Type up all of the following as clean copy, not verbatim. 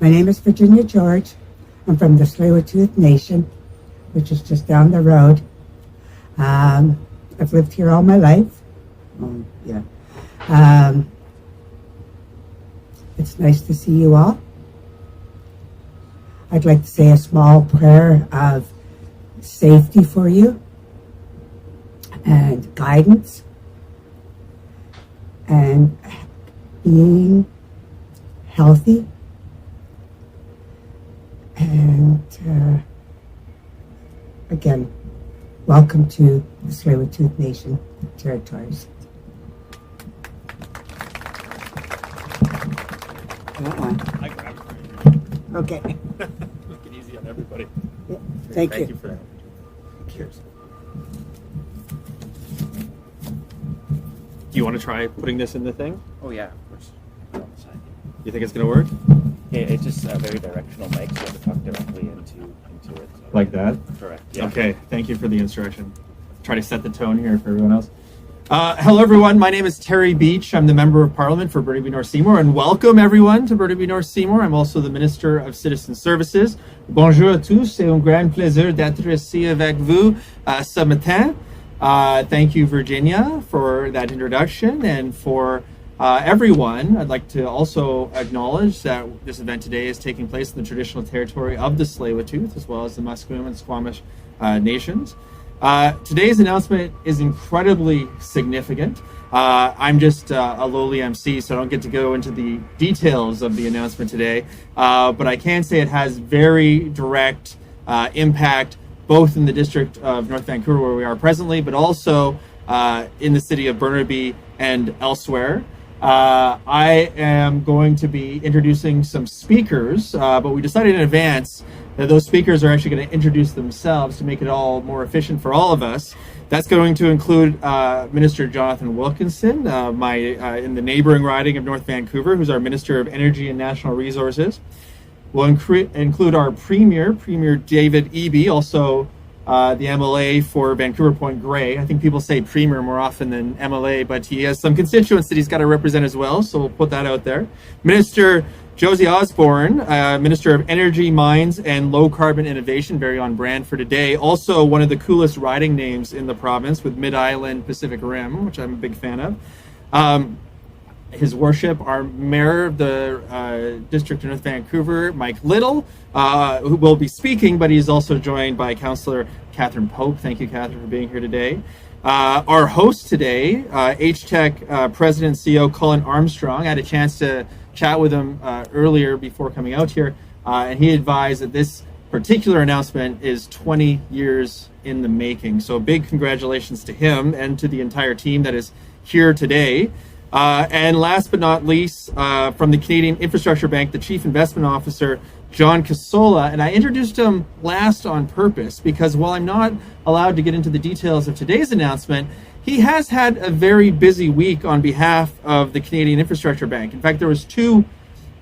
My name is Virginia George. I'm from the Tsleil-Waututh Nation, which is just down the road. I've lived here all my life. It's nice to see you all. I'd like to say a small prayer of safety for you and guidance and being healthy and again, welcome to the Tsleil-Waututh Nation territories. I grabbed it. Okay. Make it easy on everybody. Yeah. Thank you for that. Cheers. Do you want to try putting this in the thing? Oh yeah, of course. On the side. You think it's going to work? Yeah, it's just a very directional mic, so you have to talk directly into it. So. Like that? Correct. Yeah. Okay, thank you for the instruction. Try to set the tone here for everyone else. Hello everyone, my name is Terry Beach. I'm the Member of Parliament for Burnaby North Seymour, and welcome everyone to Burnaby North Seymour. I'm also the Minister of Citizen Services. Bonjour à tous, c'est un grand plaisir d'être ici avec vous ce matin. Thank you, Virginia, for that introduction, and for everyone. I'd like to also acknowledge that this event today is taking place in the traditional territory of the Tsleil-Waututh, as well as the Musqueam and Squamish nations. Today's announcement is incredibly significant. I'm just a lowly MC, so I don't get to go into the details of the announcement today, but I can say it has very direct impact, both in the district of North Vancouver, where we are presently, but also in the city of Burnaby and elsewhere. I am going to be introducing some speakers, but we decided in advance that those speakers are actually going to introduce themselves to make it all more efficient for all of us. That's going to include Minister Jonathan Wilkinson, in the neighboring riding of North Vancouver, who's our Minister of Energy and National Resources. We'll include our Premier David Eby, also the MLA for Vancouver Point Grey. I think people say Premier more often than MLA, but he has some constituents that he's got to represent as well, so we'll put that out there. Minister Josie Osborne, Minister of Energy, Mines, and Low Carbon Innovation, very on brand for today. Also one of the coolest riding names in the province with Mid-Island Pacific Rim, which I'm a big fan of. His Worship, our Mayor of the District of North Vancouver, Mike Little, who will be speaking, but he's also joined by Councillor Catherine Pope. Thank you, Catherine, for being here today. Our host today, HTEC President and CEO Colin Armstrong. I had a chance to chat with him earlier before coming out here, and he advised that this particular announcement is 20 years in the making. So big congratulations to him and to the entire team that is here today. And last but not least, from the Canadian Infrastructure Bank, the Chief Investment Officer, John Casola. And I introduced him last on purpose because while I'm not allowed to get into the details of today's announcement, he has had a very busy week on behalf of the Canadian Infrastructure Bank. In fact, there was two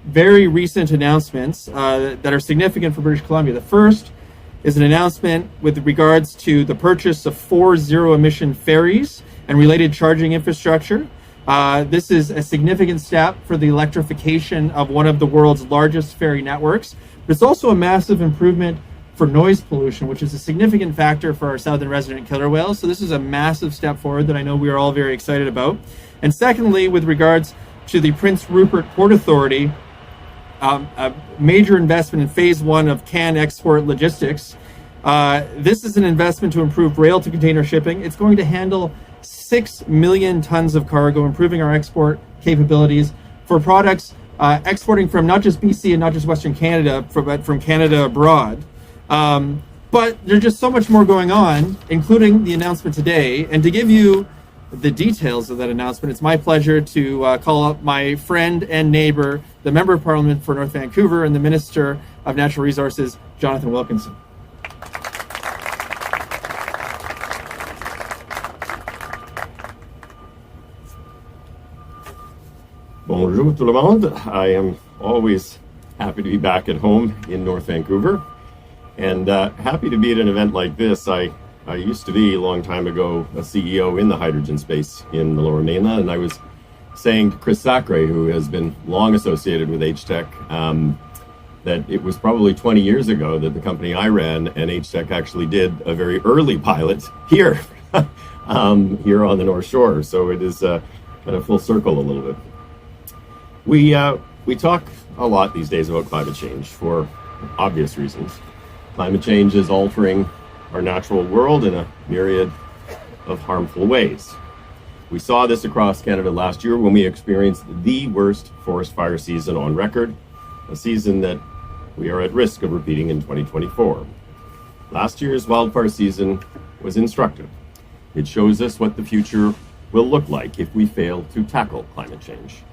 very recent announcements that are significant for British Columbia. The first is an announcement with regards to the purchase of 4 zero-emission ferries and related charging infrastructure. This is a significant step for the electrification of one of the world's largest ferry networks, but it's also a massive improvement for noise pollution, which is a significant factor for our southern resident killer whales. So this is a massive step forward that I know we are all very excited about. And secondly, with regards to the Prince Rupert Port Authority, a major investment in phase 1 of CAN Export Logistics. This is an investment to improve rail to container shipping. It's going to handle 6 million tons of cargo, improving our export capabilities for products exporting from not just BC and not just Western Canada, but from Canada abroad. But there's just so much more going on, including the announcement today. And to give you the details of that announcement, it's my pleasure to call up my friend and neighbor, the Member of Parliament for North Vancouver and the Minister of Natural Resources, Jonathan Wilkinson. Bonjour tout le monde. I am always happy to be back at home in North Vancouver and happy to be at an event like this. I used to be a long time ago a CEO in the hydrogen space in the Lower Mainland, and I was saying to Chris Sacre, who has been long associated with HTEC, that it was probably 20 years ago that the company I ran and HTech actually did a very early pilot here, here on the North Shore. So it is kind of full circle a little bit. We talk a lot these days about climate change for obvious reasons. Climate change is altering our natural world in a myriad of harmful ways. We saw this across Canada last year when we experienced the worst forest fire season on record, a season that we are at risk of repeating in 2024. Last year's wildfire season was instructive. It shows us what the future will look like if we fail to tackle climate change,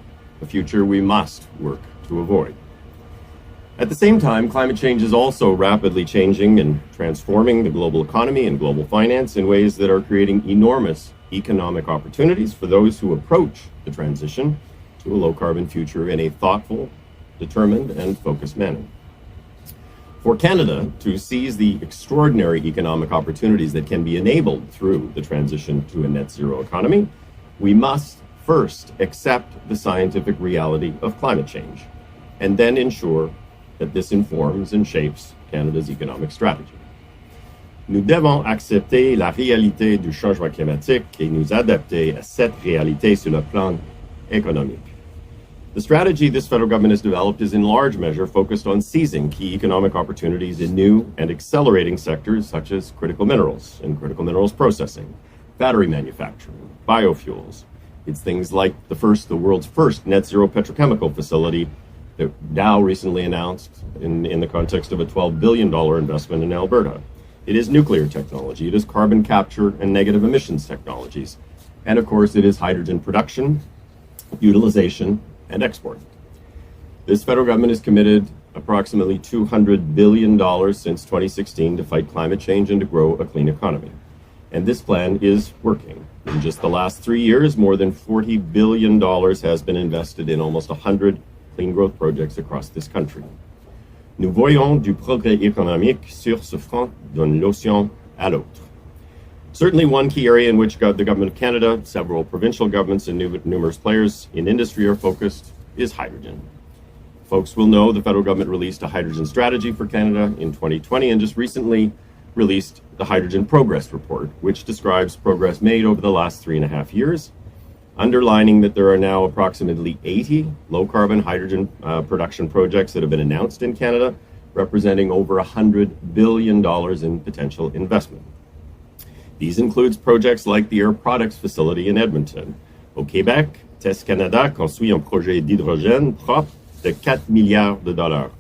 a future we must work to avoid. At the same time, climate change is also rapidly changing and transforming the global economy and global finance in ways that are creating enormous economic opportunities for those who approach the transition to a low-carbon future in a thoughtful, determined, and focused manner. For Canada to seize the extraordinary economic opportunities that can be enabled through the transition to a net zero economy, we must first accept the scientific reality of climate change, and then ensure that this informs and shapes Canada's economic strategy. Nous devons accepter la réalité du changement climatique et nous adapter à cette réalité sur le plan économique. The strategy this federal government has developed is in large measure focused on seizing key economic opportunities in new and accelerating sectors such as critical minerals and critical minerals processing, battery manufacturing, biofuels. It's things like the world's first net zero petrochemical facility that Dow recently announced in the context of a $12 billion investment in Alberta. It is nuclear technology, it is carbon capture and negative emissions technologies, and of course it is hydrogen production, utilization, and export. This federal government has committed approximately $200 billion since 2016 to fight climate change and to grow a clean economy. And this plan is working. In just the last 3 years, more than $40 billion has been invested in almost 100 clean growth projects across this country. Nous voyons du progrès économique sur ce front d'un océan à l'autre. Certainly one key area in which the Government of Canada, several provincial governments, and numerous players in industry are focused is hydrogen. Folks will know the federal government released a hydrogen strategy for Canada in 2020 and just recently released the Hydrogen Progress Report, which describes progress made over the last 3.5 years, underlining that there are now approximately 80 low-carbon hydrogen production projects that have been announced in Canada, representing over $100 billion in potential investment. These includes projects like the Air Products facility in Edmonton. Au Québec, Test Canada construit un projet d'hydrogène propre de 4 milliards de dollars.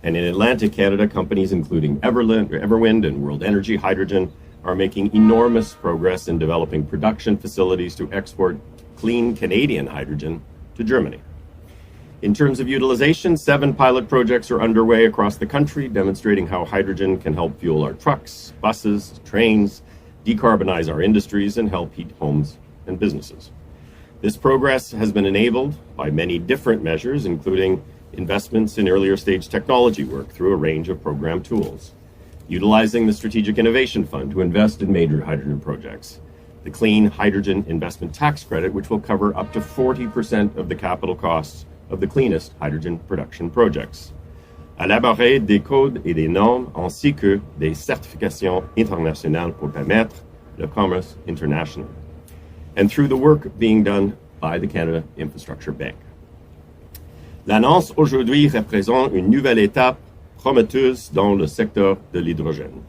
And in Atlantic Canada, companies including Everwind and World Energy Hydrogen are making enormous progress in developing production facilities to export clean Canadian hydrogen to Germany. In terms of utilization, 7 pilot projects are underway across the country, demonstrating how hydrogen can help fuel our trucks, buses, trains, decarbonize our industries, and help heat homes and businesses. This progress has been enabled by many different measures, including investments in earlier stage technology work through a range of program tools, utilizing the Strategic Innovation Fund to invest in major hydrogen projects, the Clean Hydrogen Investment Tax Credit, which will cover up to 40% of the capital costs of the cleanest hydrogen production projects, élaborer des codes et des normes ainsi que des certifications internationales pour permettre le commerce international, and through the work being done by the Canada Infrastructure Bank. L'annonce aujourd'hui représente une nouvelle étape prometteuse dans le secteur de l'hydrogène.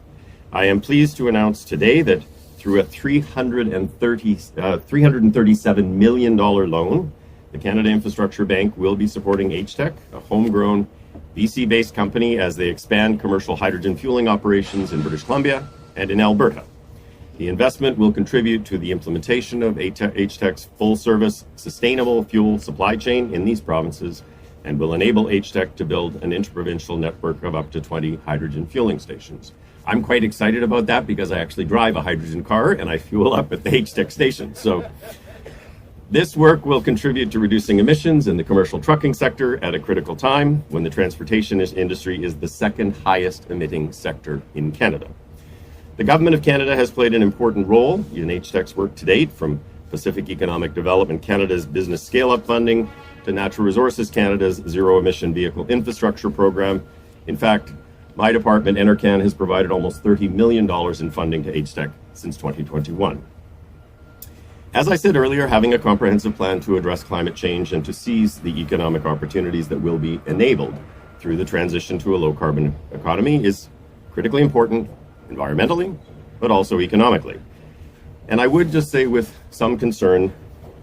I am pleased to announce today that through a $337 million loan, the Canada Infrastructure Bank will be supporting HTech, a homegrown BC-based company, as they expand commercial hydrogen fueling operations in British Columbia and in Alberta. The investment will contribute to the implementation of HTech's full-service sustainable fuel supply chain in these provinces and will enable HTech to build an interprovincial network of up to 20 hydrogen fueling stations. I'm quite excited about that because I actually drive a hydrogen car and I fuel up at the HTech station. So this work will contribute to reducing emissions in the commercial trucking sector at a critical time when the transportation industry is the second highest emitting sector in Canada. The Government of Canada has played an important role in HTech's work to date, from Pacific Economic Development Canada's business scale-up funding to Natural Resources Canada's zero-emission vehicle infrastructure program, In fact, my department, NRCan, has provided almost $30 million in funding to HTEC since 2021. As I said earlier, having a comprehensive plan to address climate change and to seize the economic opportunities that will be enabled through the transition to a low-carbon economy is critically important environmentally, but also economically. And I would just say with some concern,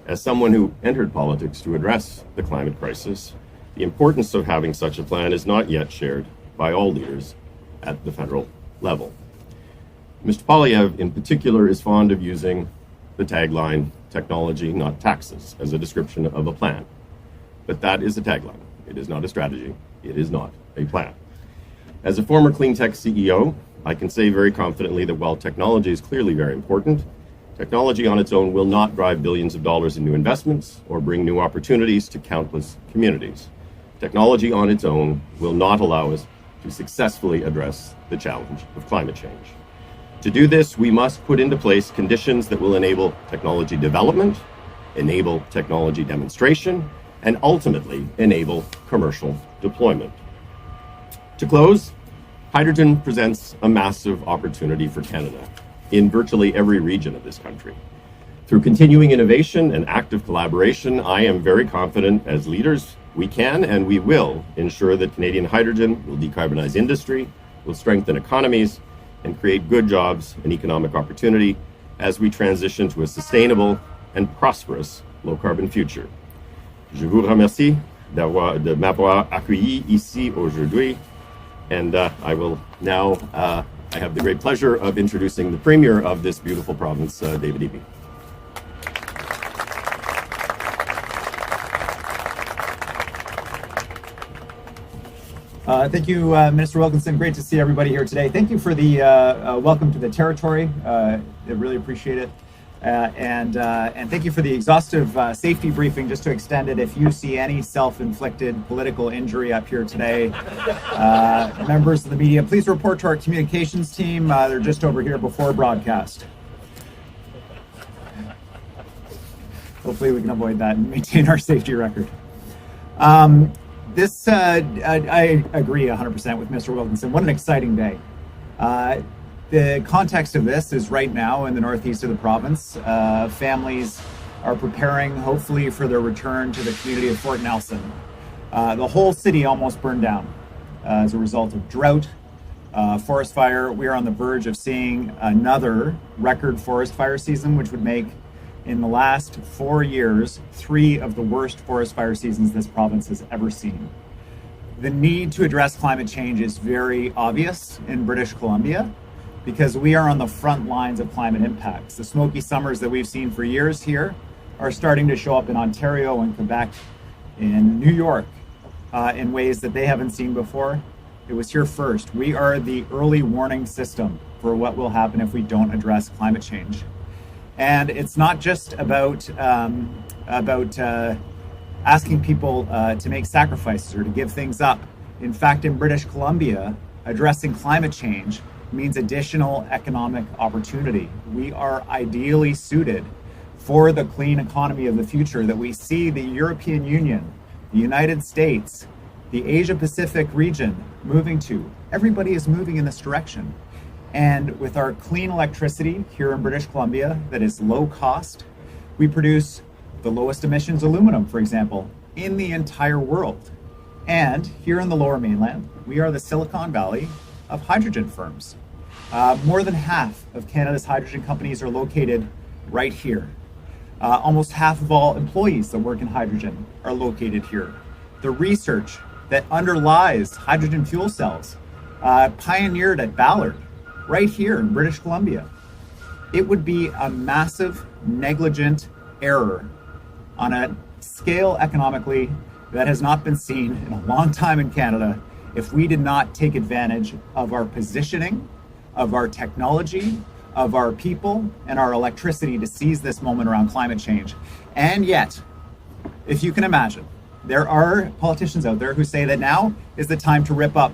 as someone who entered politics to address the climate crisis, the importance of having such a plan is not yet shared by all leaders at the federal level. Mr. Poilievre, in particular, is fond of using the tagline, technology, not taxes, as a description of a plan. But that is a tagline. It is not a strategy. It is not a plan. As a former clean tech CEO, I can say very confidently that while technology is clearly very important, technology on its own will not drive billions of dollars in new investments or bring new opportunities to countless communities. Technology on its own will not allow us to successfully address the challenge of climate change. To do this, we must put into place conditions that will enable technology development, enable technology demonstration, and ultimately enable commercial deployment. To close, hydrogen presents a massive opportunity for Canada in virtually every region of this country. Through continuing innovation and active collaboration, I am very confident as leaders we can and we will ensure that Canadian hydrogen will decarbonize industry, will strengthen economies, and create good jobs and economic opportunity as we transition to a sustainable and prosperous low-carbon future. Je vous remercie de m'avoir accueilli ici aujourd'hui, and I will now, I have the great pleasure of introducing the Premier of this beautiful province, David Eby. Thank you, Minister Wilkinson. Great to see everybody here today. Thank you for the welcome to the territory. I really appreciate it. And thank you for the exhaustive safety briefing. Just to extend it, if you see any self-inflicted political injury up here today, members of the media, please report to our communications team. They're just over here before broadcast. Hopefully we can avoid that and maintain our safety record. I agree 100% with Mr. Wilkinson. What an exciting day. The context of this is right now in the northeast of the province, families are preparing hopefully for their return to the community of Fort Nelson. The whole city almost burned down as a result of drought, forest fire. We are on the verge of seeing another record forest fire season, which would make, in the last 4 years, 3 of the worst forest fire seasons this province has ever seen. The need to address climate change is very obvious in British Columbia because we are on the front lines of climate impacts. The smoky summers that we've seen for years here are starting to show up in Ontario and Quebec, in New York, in ways that they haven't seen before. It was here first. We are the early warning system for what will happen if we don't address climate change. And it's not just about asking people to make sacrifices or to give things up. In fact, in British Columbia, addressing climate change means additional economic opportunity. We are ideally suited for the clean economy of the future that we see the European Union, the United States, the Asia Pacific region moving to. Everybody is moving in this direction. And with our clean electricity here in British Columbia that is low cost, we produce the lowest emissions aluminum, for example, in the entire world. And here in the Lower Mainland, we are the Silicon Valley of hydrogen firms. More than half of Canada's hydrogen companies are located right here. Almost half of all employees that work in hydrogen are located here. The research that underlies hydrogen fuel cells pioneered at Ballard, right here in British Columbia. It would be a massive, negligent error on a scale economically that has not been seen in a long time in Canada if we did not take advantage of our positioning, of our technology, of our people, and our electricity to seize this moment around climate change. And yet, if you can imagine, there are politicians out there who say that now is the time to rip up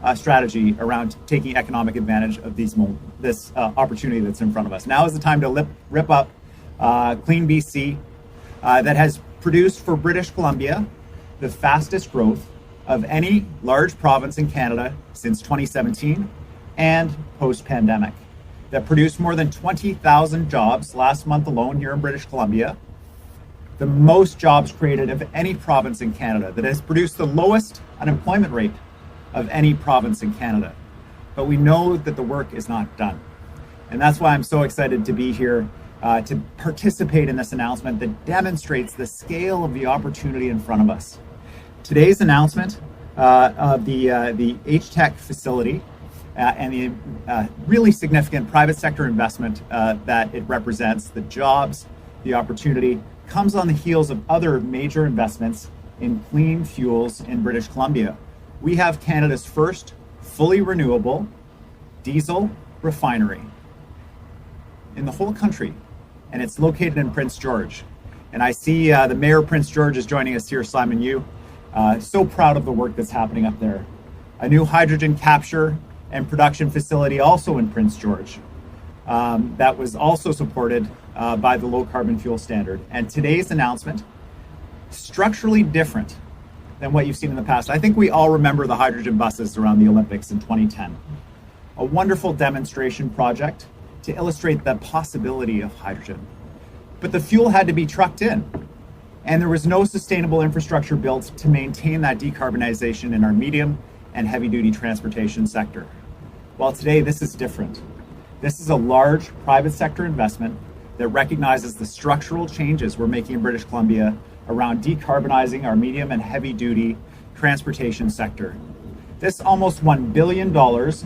a strategy around taking economic advantage of this opportunity that's in front of us. Now is the time to rip up CleanBC that has produced for British Columbia the fastest growth of any large province in Canada since 2017 and post-pandemic, that produced more than 20,000 jobs last month alone here in British Columbia, the most jobs created of any province in Canada, that has produced the lowest unemployment rate of any province in Canada. But we know that the work is not done. And that's why I'm so excited to be here to participate in this announcement that demonstrates the scale of the opportunity in front of us. Today's announcement of the HTEC facility and the really significant private sector investment that it represents, the jobs, the opportunity, comes on the heels of other major investments in clean fuels in British Columbia. We have Canada's first fully renewable diesel refinery in the whole country, and it's located in Prince George. And I see the Mayor of Prince George is joining us here, Simon Yu. So proud of the work that's happening up there. A new hydrogen capture and production facility also in Prince George that was also supported by the low carbon fuel standard. And today's announcement, structurally different than what you've seen in the past. I think we all remember the hydrogen buses around the Olympics in 2010. A wonderful demonstration project to illustrate the possibility of hydrogen. But the fuel had to be trucked in, and there was no sustainable infrastructure built to maintain that decarbonization in our medium and heavy-duty transportation sector. While today this is different. This is a large private sector investment that recognizes the structural changes we're making in British Columbia around decarbonizing our medium and heavy-duty transportation sector. This almost $1 billion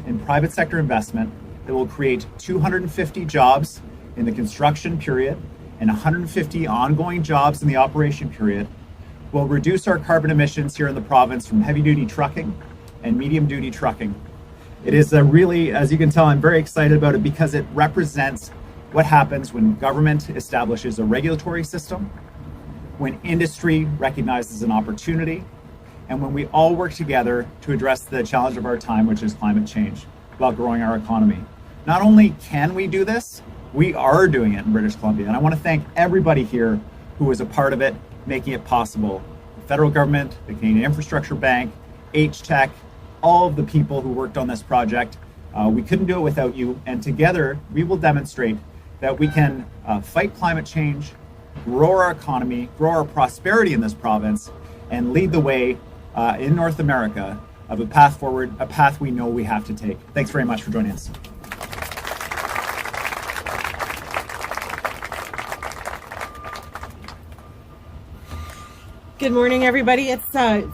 in private sector investment that will create 250 jobs in the construction period and 150 ongoing jobs in the operation period will reduce our carbon emissions here in the province from heavy-duty trucking and medium-duty trucking. It is a really, as you can tell, I'm very excited about it because it represents what happens when government establishes a regulatory system, when industry recognizes an opportunity, and when we all work together to address the challenge of our time, which is climate change, while growing our economy. Not only can we do this, we are doing it in British Columbia. And I want to thank everybody here who was a part of it, making it possible. The federal government, the Canadian Infrastructure Bank, HTEC, all of the people who worked on this project. We couldn't do it without you. And together, we will demonstrate that we can fight climate change, grow our economy, grow our prosperity in this province, and lead the way in North America of a path forward, a path we know we have to take. Thanks very much for joining us. Good morning, everybody. It's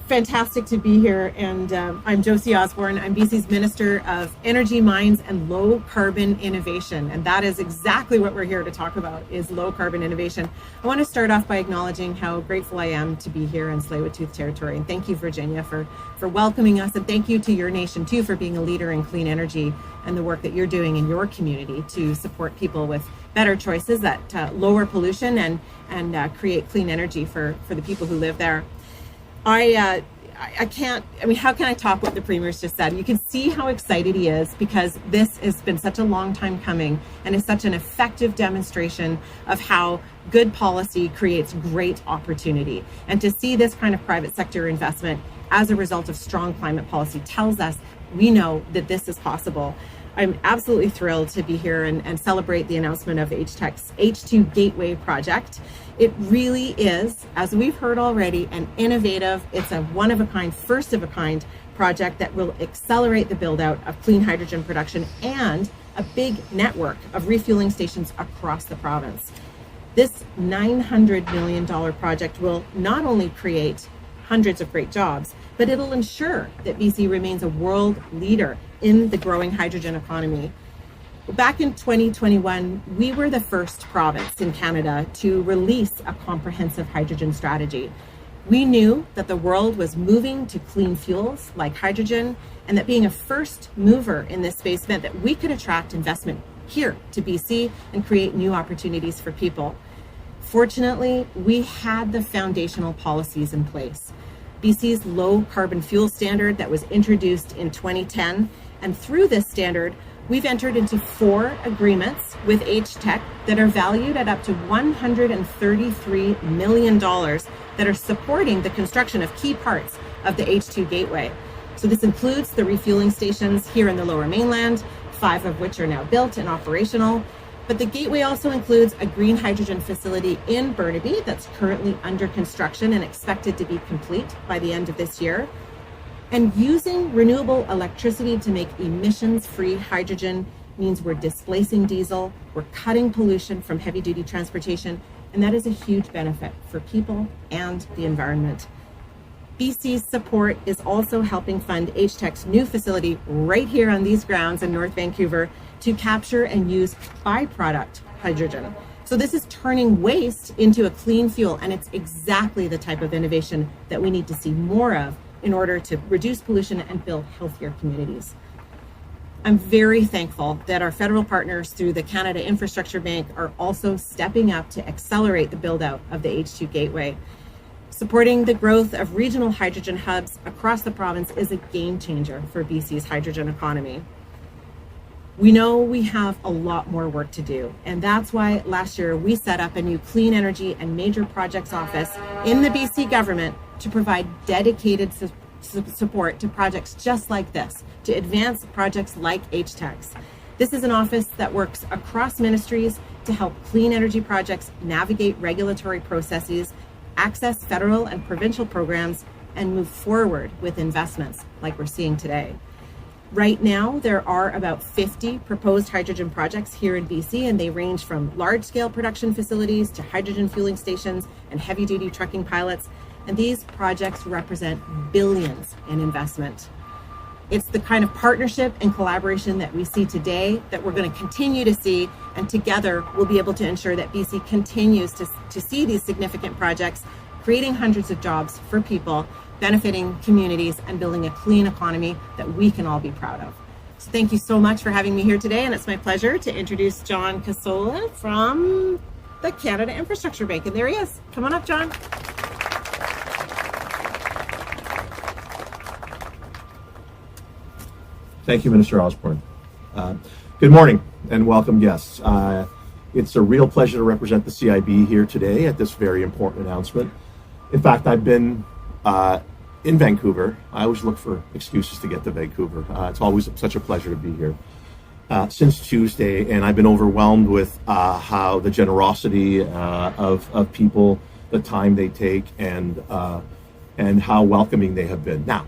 fantastic to be here, and I'm Josie Osborne. I'm BC's Minister of Energy, Mines, and Low Carbon Innovation, and that is exactly what we're here to talk about, is low carbon innovation. I want to start off by acknowledging how grateful I am to be here in Tsleil-Waututh territory, and thank you, Virginia, for welcoming us, and thank you to your nation, too, for being a leader in clean energy and the work that you're doing in your community to support people with better choices that lower pollution and create clean energy for the people who live there. How can I top what the Premier's just said? You can see how excited he is because this has been such a long time coming and is such an effective demonstration of how good policy creates great opportunity. And to see this kind of private sector investment as a result of strong climate policy tells us we know that this is possible. I'm absolutely thrilled to be here and celebrate the announcement of HTEC's H2 Gateway project. It really is, as we've heard already, an innovative, it's a one-of-a-kind, first-of-a-kind project that will accelerate the build-out of clean hydrogen production and a big network of refueling stations across the province. This $900 million project will not only create hundreds of great jobs, but it'll ensure that BC remains a world leader in the growing hydrogen economy. Back in 2021, we were the first province in Canada to release a comprehensive hydrogen strategy. We knew that the world was moving to clean fuels like hydrogen, and that being a first mover in this space meant that we could attract investment here to BC and create new opportunities for people. Fortunately, we had the foundational policies in place. BC's low carbon fuel standard that was introduced in 2010, and through this standard, we've entered into 4 agreements with HTEC that are valued at up to $133 million that are supporting the construction of key parts of the H2 gateway. So this includes the refueling stations here in the Lower Mainland, 5 of which are now built and operational. But the gateway also includes a green hydrogen facility in Burnaby that's currently under construction and expected to be complete by the end of this year. And using renewable electricity to make emissions-free hydrogen means we're displacing diesel, we're cutting pollution from heavy-duty transportation, and that is a huge benefit for people and the environment. BC's support is also helping fund HTEC's new facility right here on these grounds in North Vancouver to capture and use byproduct hydrogen. So this is turning waste into a clean fuel, and it's exactly the type of innovation that we need to see more of in order to reduce pollution and build healthier communities. I'm very thankful that our federal partners through the Canada Infrastructure Bank are also stepping up to accelerate the build out of the H2 gateway. Supporting the growth of regional hydrogen hubs across the province is a game changer for BC's hydrogen economy. We know we have a lot more work to do, and that's why last year we set up a new clean energy and major projects office in the BC government to provide dedicated support to projects just like this, to advance projects like HTEC's. This is an office that works across ministries to help clean energy projects navigate regulatory processes, access federal and provincial programs, and move forward with investments like we're seeing today. Right now, there are about 50 proposed hydrogen projects here in BC, and they range from large-scale production facilities to hydrogen fueling stations and heavy-duty trucking pilots. And these projects represent billions in investment. It's the kind of partnership and collaboration that we see today that we're going to continue to see, and together we'll be able to ensure that BC continues to see these significant projects, creating hundreds of jobs for people, benefiting communities, and building a clean economy that we can all be proud of. So thank you so much for having me here today, and it's my pleasure to introduce John Casola from the Canada Infrastructure Bank. And there he is. Come on up, John. Thank you, Minister Osborne. Good morning and welcome guests. It's a real pleasure to represent the CIB here today at this very important announcement. In fact, I've been in Vancouver. I always look for excuses to get to Vancouver. It's always such a pleasure to be here. Since Tuesday, and I've been overwhelmed with how the generosity of people, the time they take, and how welcoming they have been. Now,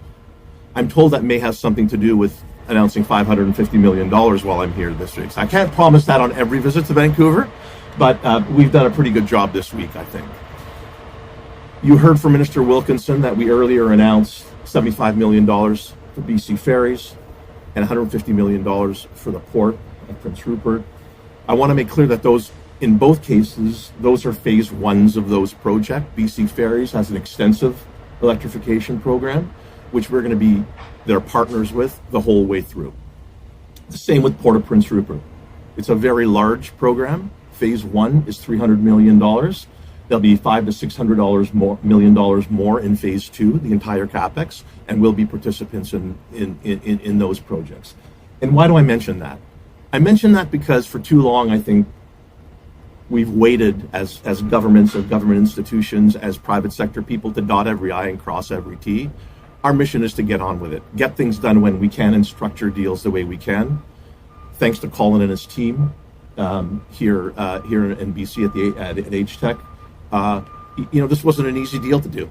I'm told that may have something to do with announcing $550 million while I'm here this week. So I can't promise that on every visit to Vancouver, but we've done a pretty good job this week, I think. You heard from Minister Wilkinson that we earlier announced $75 million for BC Ferries and $150 million for the port of Prince Rupert. I want to make clear that those, in both cases, those are phase ones of those projects. BC Ferries has an extensive electrification program, which we're going to be their partners with the whole way through. The same with Port of Prince Rupert. It's a very large program. Phase one is $300 million. There'll be $500 to $600 million more in phase two, the entire capex, and we'll be participants in those projects. And why do I mention that? I mention that because for too long, I think we've waited as governments, as government institutions, as private sector people to dot every I and cross every T. Our mission is to get on with it, get things done when we can, and structure deals the way we can. Thanks to Colin and his team here in BC at HTEC. This wasn't an easy deal to do.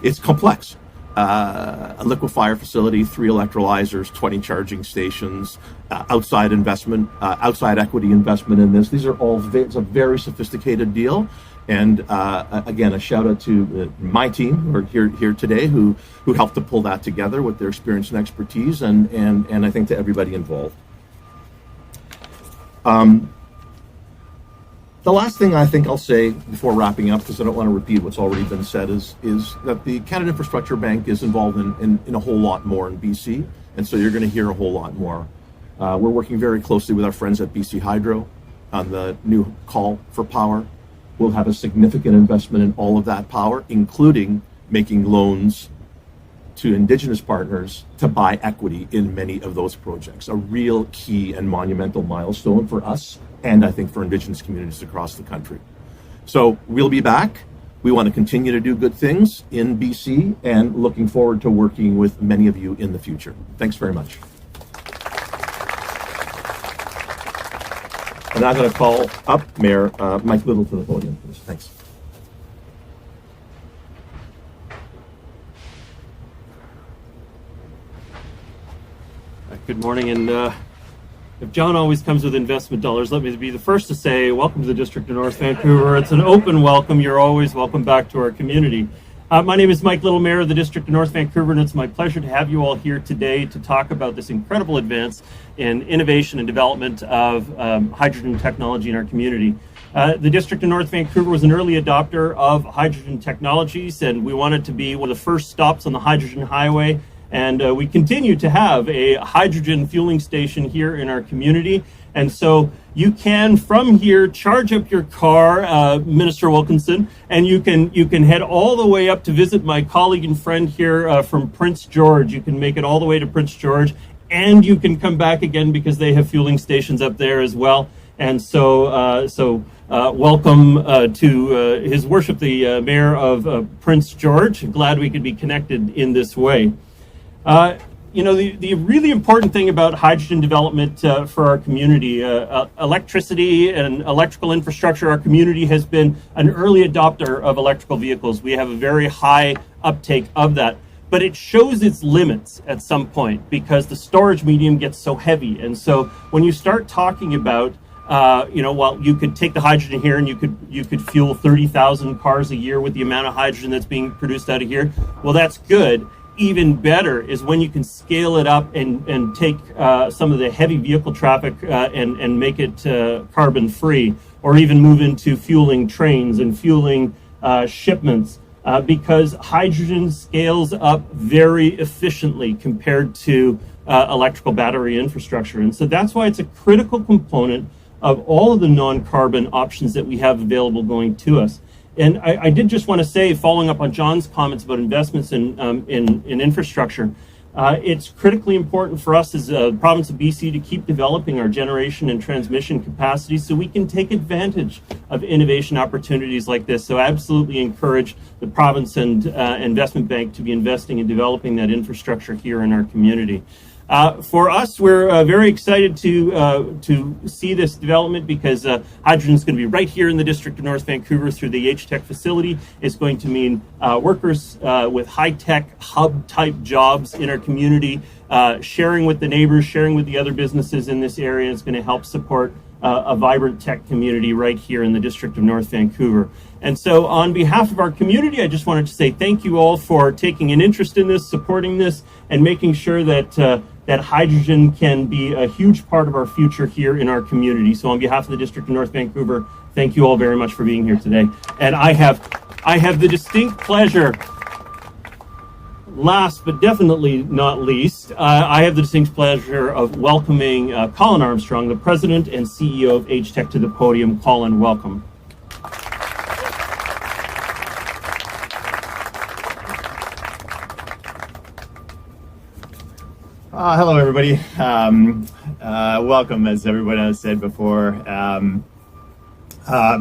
It's complex. A liquefier facility, 3 electrolyzers, 20 charging stations, outside investment, outside equity investment in this. These are all, it's a very sophisticated deal. And again, a shout out to my team who are here today who helped to pull that together with their experience and expertise, and I think to everybody involved. The last thing I think I'll say before wrapping up, because I don't want to repeat what's already been said, is that the Canada Infrastructure Bank is involved in a whole lot more in BC, and so you're going to hear a whole lot more. We're working very closely with our friends at BC Hydro on the new call for power. We'll have a significant investment in all of that power, including making loans to Indigenous partners to buy equity in many of those projects. A real key and monumental milestone for us, and I think for Indigenous communities across the country. So we'll be back. We want to continue to do good things in BC and looking forward to working with many of you in the future. Thanks very much. And I'm going to call up Mayor Mike Little to the podium, please. Thanks. Good morning, and if John always comes with investment dollars, let me be the first to say welcome to the District of North Vancouver. It's an open welcome. You're always welcome back to our community. My name is Mike Little, Mayor of the District of North Vancouver, and it's my pleasure to have you all here today to talk about this incredible advance in innovation and development of hydrogen technology in our community. The District of North Vancouver was an early adopter of hydrogen technologies, and we wanted to be one of the first stops on the hydrogen highway. And we continue to have a hydrogen fueling station here in our community. And so you can, from here, charge up your car, Minister Wilkinson, and you can head all the way up to visit my colleague and friend here from Prince George. You can make it all the way to Prince George, and you can come back again because they have fueling stations up there as well. And so welcome to His Worship, the Mayor of Prince George. Glad we could be connected in this way. The really important thing about hydrogen development for our community, electricity and electrical infrastructure, our community has been an early adopter of electrical vehicles. We have a very high uptake of that, but it shows its limits at some point because the storage medium gets so heavy. And so when you start talking about you could take the hydrogen here and you could fuel 30,000 cars a year with the amount of hydrogen that's being produced out of here. Well, that's good. Even better is when you can scale it up and take some of the heavy vehicle traffic and make it carbon free, or even move into fueling trains and fueling shipments, because hydrogen scales up very efficiently compared to electrical battery infrastructure. And so that's why it's a critical component of all of the non-carbon options that we have available going to us. And I did just want to say, following up on John's comments about investments in infrastructure, it's critically important for us as a province of BC to keep developing our generation and transmission capacity so we can take advantage of innovation opportunities like this. So I absolutely encourage the province and investment bank to be investing in developing that infrastructure here in our community. For us, we're very excited to see this development because hydrogen is going to be right here in the District of North Vancouver through the H-Tech facility. It's going to mean workers with high-tech hub-type jobs in our community, sharing with the neighbors, sharing with the other businesses in this area. It's going to help support a vibrant tech community right here in the District of North Vancouver. And so on behalf of our community, I just wanted to say thank you all for taking an interest in this, supporting this, and making sure that that hydrogen can be a huge part of our future here in our community. So on behalf of the District of North Vancouver, thank you all very much for being here today. And I have the distinct pleasure, last but definitely not least, I have the distinct pleasure of welcoming Colin Armstrong, the President and CEO of H-Tech, to the podium. Colin, welcome. Hello, everybody. Welcome, as everyone has said before.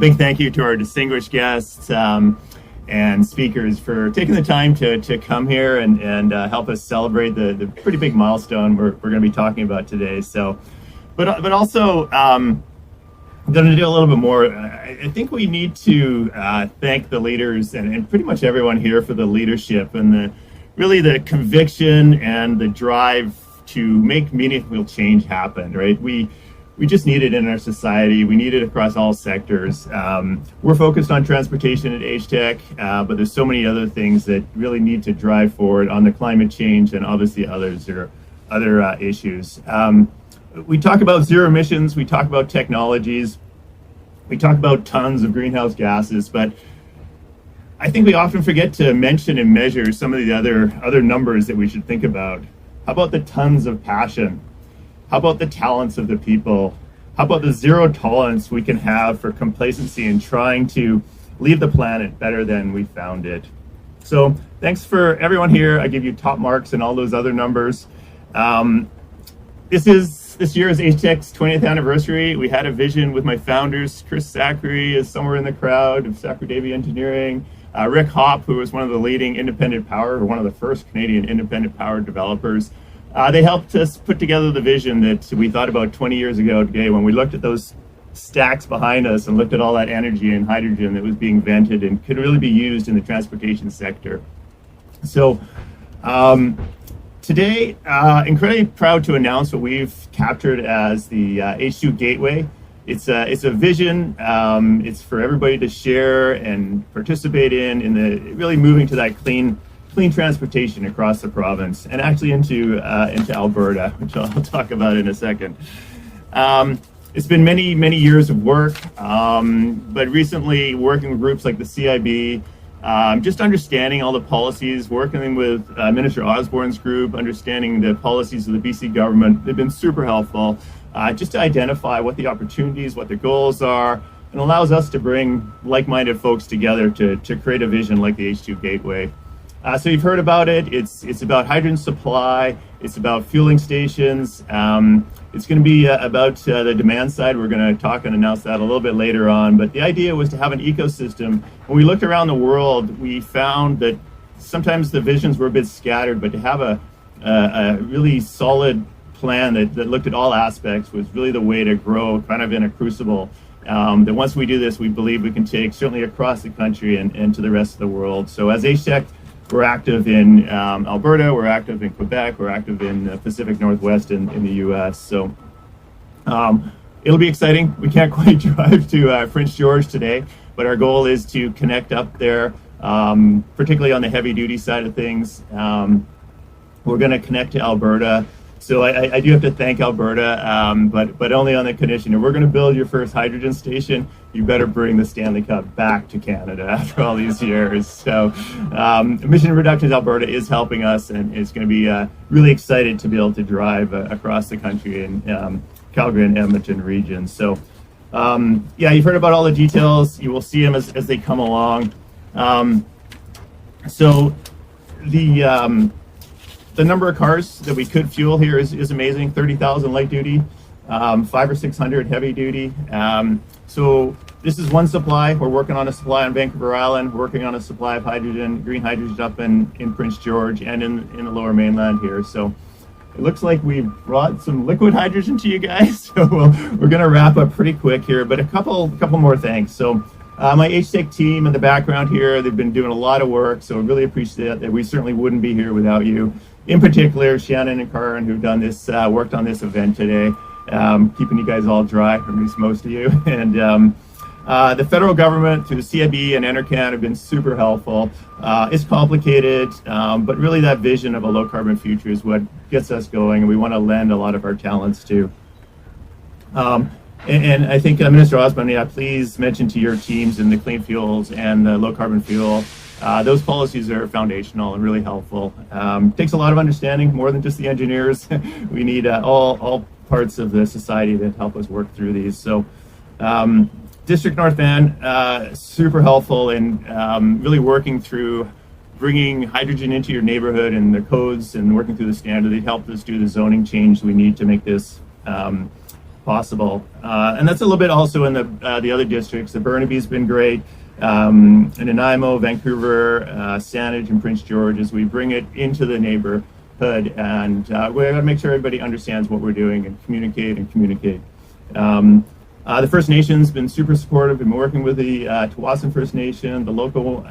Big thank you to our distinguished guests and speakers for taking the time to come here and help us celebrate the pretty big milestone we're going to be talking about today. So, but also, I'm going to do a little bit more. I think we need to thank the leaders and pretty much everyone here for the leadership and really the conviction and the drive to make meaningful change happen, right? We just need it in our society. We need it across all sectors. We're focused on transportation at H-Tech, but there's so many other things that really need to drive forward on the climate change and obviously other issues. We talk about zero emissions, we talk about technologies, we talk about tons of greenhouse gases, but I think we often forget to mention and measure some of the other numbers that we should think about. How about the tons of passion? How about the talents of the people? How about the zero tolerance we can have for complacency and trying to leave the planet better than we found it? So thanks for everyone here. I give you top marks and all those other numbers. This year is H-Tech's 20th anniversary. We had a vision with my founders. Chris Zachary is somewhere in the crowd of Zachary Davy Engineering. Rick Hopp, who was one of the leading independent power, or one of the first Canadian independent power developers. They helped us put together the vision that we thought about 20 years ago today when we looked at those stacks behind us and looked at all that energy and hydrogen that was being vented and could really be used in the transportation sector. So today, incredibly proud to announce what we've captured as the H2 Gateway. It's a vision. It's for everybody to share and participate in the really moving to that clean transportation across the province and actually into Alberta, which I'll talk about in a second. It's been many years of work, but recently working with groups like the CIB, just understanding all the policies, working with Minister Osborne's group, understanding the policies of the BC government. They've been super helpful, just to identify what the opportunities, what the goals are, and allows us to bring like-minded folks together to create a vision like the H2 Gateway. So you've heard about it. It's about hydrogen supply. It's about fueling stations. It's going to be about the demand side. We're going to talk and announce that a little bit later on. But the idea was to have an ecosystem. When we looked around the world, we found that sometimes the visions were a bit scattered, but to have a really solid plan that looked at all aspects was really the way to grow kind of in a crucible. That once we do this, we believe we can take certainly across the country and to the rest of the world. So as HTEC, we're active in Alberta, we're active in Quebec, we're active in the Pacific Northwest in the US. So it'll be exciting. We can't quite drive to Prince George today, but our goal is to connect up there, particularly on the heavy duty side of things. We're going to connect to Alberta. So I do have to thank Alberta, but only on the condition. If we're going to build your first hydrogen station, you better bring the Stanley Cup back to Canada after all these years. So Emission Reductions Alberta is helping us, and is going to be really excited to be able to drive across the country in Calgary and Edmonton region. So yeah, you've heard about all the details. You will see them as they come along. So the number of cars that we could fuel here is amazing. 30,000 light duty, 500 or 600 heavy duty. So this is one supply. We're working on a supply on Vancouver Island, working on a supply of hydrogen, green hydrogen up in Prince George and in the lower mainland here. So it looks like we brought some liquid hydrogen to you guys. So we're going to wrap up pretty quick here, but a couple more things. So my HTEC team in the background here, they've been doing a lot of work, so I really appreciate that. We certainly wouldn't be here without you. In particular, Shannon and Karan, who've done this, worked on this event today, keeping you guys all dry, or at least most of you. And the federal government, through the CIB and NRCan, have been super helpful. It's complicated, but really that vision of a low-carbon future is what gets us going, and we want to lend a lot of our talents to. And I think Minister Osborne, please mention to your teams in the clean fuels and the low carbon fuel, those policies are foundational and really helpful. Takes a lot of understanding, more than just the engineers. We need all parts of the society that help us work through these. So District North Van, super helpful in really working through bringing hydrogen into your neighborhood and the codes and working through the standard. They helped us do the zoning change we need to make this possible. And that's a little bit also in the other districts. The Burnaby's been great. And Nanaimo, Vancouver, Saanich, and Prince George, as we bring it into the neighborhood. And we're going to make sure everybody understands what we're doing and communicate. The First Nations been super supportive. Been working with the Tawasin First Nation, the local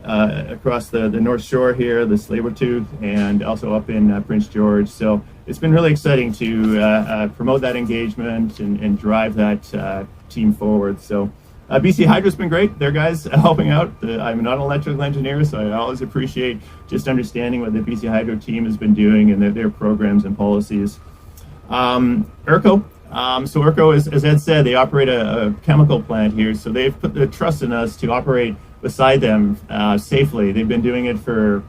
across the North Shore here, the Tsleil-Waututh, and also up in Prince George. So it's been really exciting to promote that engagement and drive that team forward. So BC Hydro's been great. Their guys helping out. I'm not an electrical engineer, so I always appreciate just understanding what the BC Hydro team has been doing and their programs and policies. ERCO. So ERCO, as Ed said, they operate a chemical plant here, so they've put the trust in us to operate beside them safely. They've been doing it for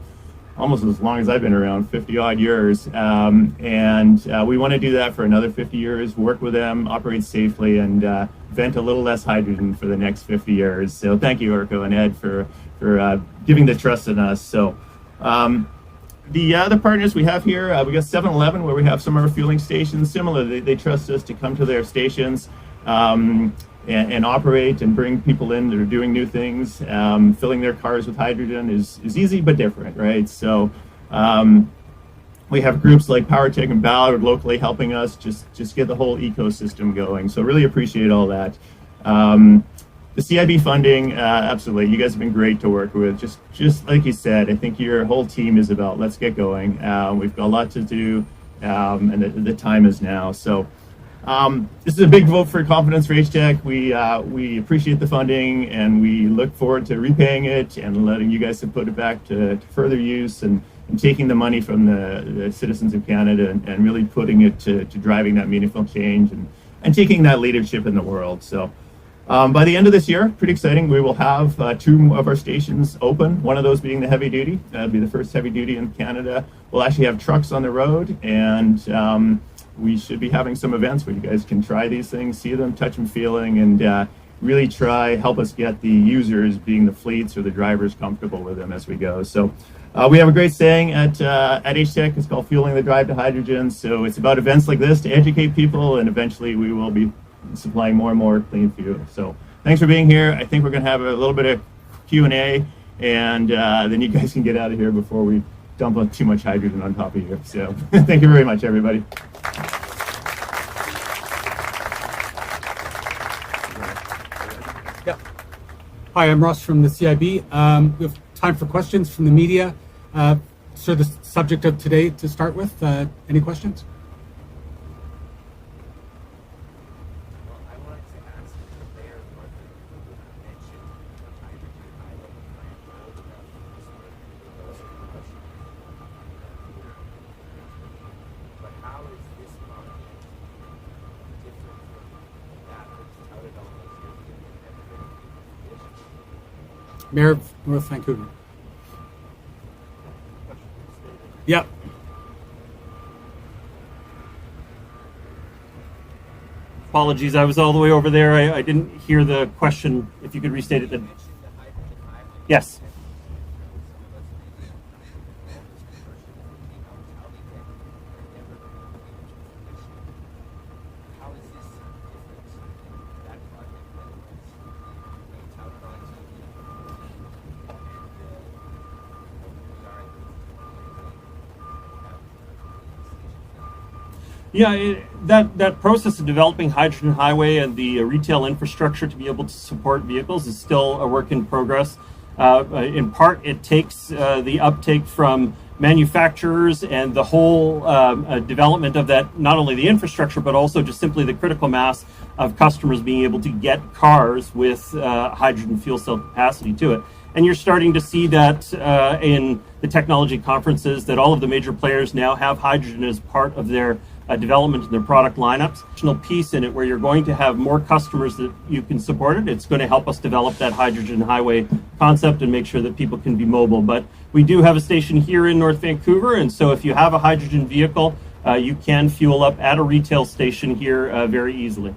almost as long as I've been around, 50-odd years. And we want to do that for another 50 years, work with them, operate safely, and vent a little less hydrogen for the next 50 years. So thank you, ERCO and Ed, for giving the trust in us. So the other partners we have here, we got 7-Eleven, where we have some of our fueling stations. Similar, they trust us to come to their stations. and operate and bring people in that are doing new things. Filling their cars with hydrogen is easy but different, right? So we have groups like PowerTech and Ballard locally helping us just get the whole ecosystem going. So really appreciate all that. The CIB funding, absolutely. You guys have been great to work with. Just like you said, I think your whole team is about let's get going. We've got a lot to do, and the time is now. So this is a big vote for confidence for HTech. We appreciate the funding, and we look forward to repaying it and letting you guys put it back to further use and taking the money from the citizens of Canada and really putting it to driving that meaningful change and taking that leadership in the world. So by the end of this year, pretty exciting, we will have 2 of our stations open, one of those being the heavy duty. That'll be the first heavy duty in Canada. We'll actually have trucks on the road, and we should be having some events where you guys can try these things, see them, touch them, feeling, and really help us get the users, being the fleets or the drivers, comfortable with them as we go. So we have a great saying at HTech. It's called Fueling the Drive to Hydrogen. So it's about events like this to educate people, and eventually we will be supplying more and more clean fuel. So thanks for being here. I think we're going to have a little bit of Q&A, and then you guys can get out of here before we dump too much hydrogen on top of you. So thank you very much, everybody. Hi, I'm Ross from the CIB. We have time for questions from the media. So the subject of today to start with, any questions? Mayor of North Vancouver. Yep. Apologies, I was all the way over there. I didn't hear the question. If you could restate it then. Yes. Yeah, that process of developing hydrogen highway and the retail infrastructure to be able to support vehicles is still a work in progress. In part, it takes the uptake from manufacturers and the whole development of that, not only the infrastructure, but also just simply the critical mass of customers being able to get cars with hydrogen fuel cell capacity to it. And you're starting to see that in the technology conferences, that all of the major players now have hydrogen as part of their development and their product lineups. Additional piece in it where you're going to have more customers that you can support it. It's going to help us develop that hydrogen highway concept and make sure that people can be mobile. But we do have a station here in North Vancouver, and so if you have a hydrogen vehicle, you can fuel up at a retail station here very easily.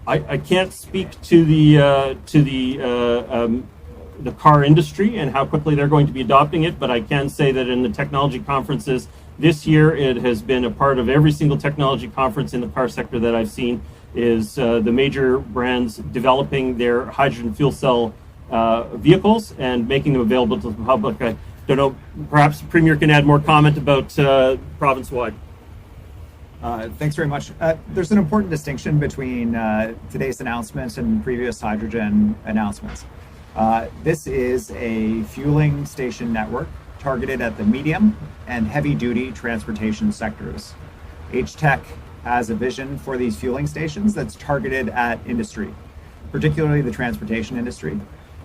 I can't speak to the car industry and how quickly they're going to be adopting it, but I can say that in the technology conferences this year, it has been a part of every single technology conference in the car sector that I've seen, is the major brands developing their hydrogen fuel cell vehicles and making them available to the public. I don't know, perhaps the Premier can add more comment about province-wide. Thanks very much. There's an important distinction between today's announcement and previous hydrogen announcements. This is a fueling station network targeted at the medium and heavy-duty transportation sectors. HTech has a vision for these fueling stations that's targeted at industry, particularly the transportation industry,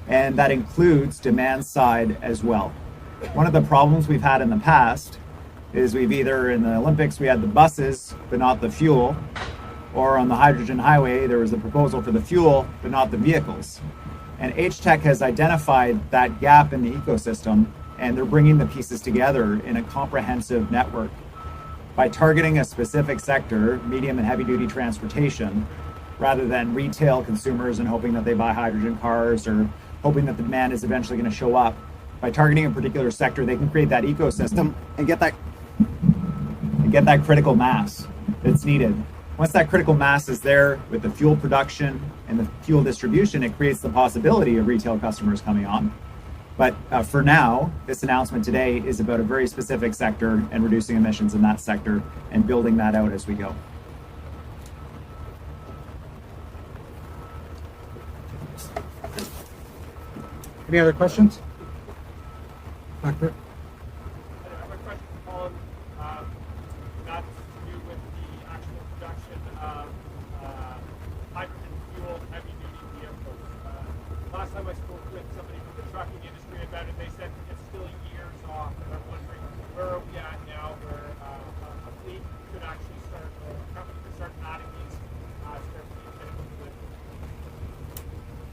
and that includes demand side as well. One of the problems we've had in the past is we've either, in the Olympics, we had the buses, but not the fuel, or on the hydrogen highway, there was a proposal for the fuel, but not the vehicles. And HTech has identified that gap in the ecosystem, and they're bringing the pieces together in a comprehensive network. By targeting a specific sector, medium and heavy duty transportation, rather than retail consumers and hoping that they buy hydrogen cars or hoping that the demand is eventually going to show up. By targeting a particular sector, they can create that ecosystem and get that critical mass that's needed. Once that critical mass is there with the fuel production and the fuel distribution, it creates the possibility of retail customers coming on. But for now, this announcement today is about a very specific sector and reducing emissions in that sector and building that out as we go. Any other questions? Back there. I have a question for Colin. That's to do with the actual production of hydrogen fuel heavy-duty vehicles. Last time I spoke with somebody from the trucking industry about it, they said it's still years off. And I'm wondering, where are we at now where a fleet could actually start, or a company could start adding these to their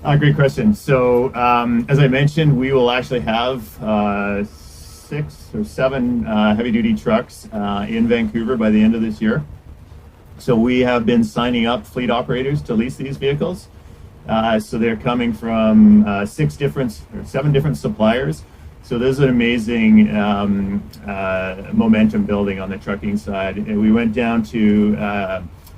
fleet? Great question. So, as I mentioned, we will actually have 6 or 7 heavy-duty trucks in Vancouver by the end of this year. So we have been signing up fleet operators to lease these vehicles. So they're coming from 7 different suppliers. So there's an amazing momentum building on the trucking side. And we went down to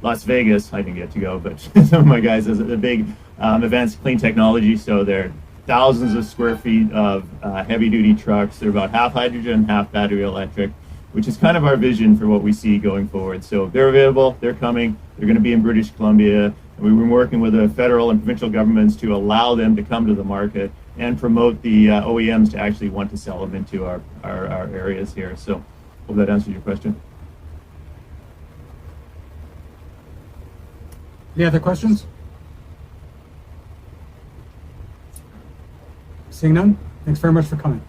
Las Vegas. I didn't get to go, but some of my guys, the big events, Clean Technology. So there are thousands of square feet of heavy-duty trucks. They're about half hydrogen, half battery electric, which is kind of our vision for what we see going forward. So they're available, they're coming, they're going to be in British Columbia. And we've been working with the federal and provincial governments to allow them to come to the market and promote the OEMs to actually want to sell them into our areas here. So hope that answers your question. Any other questions? Seeing none, thanks very much for coming.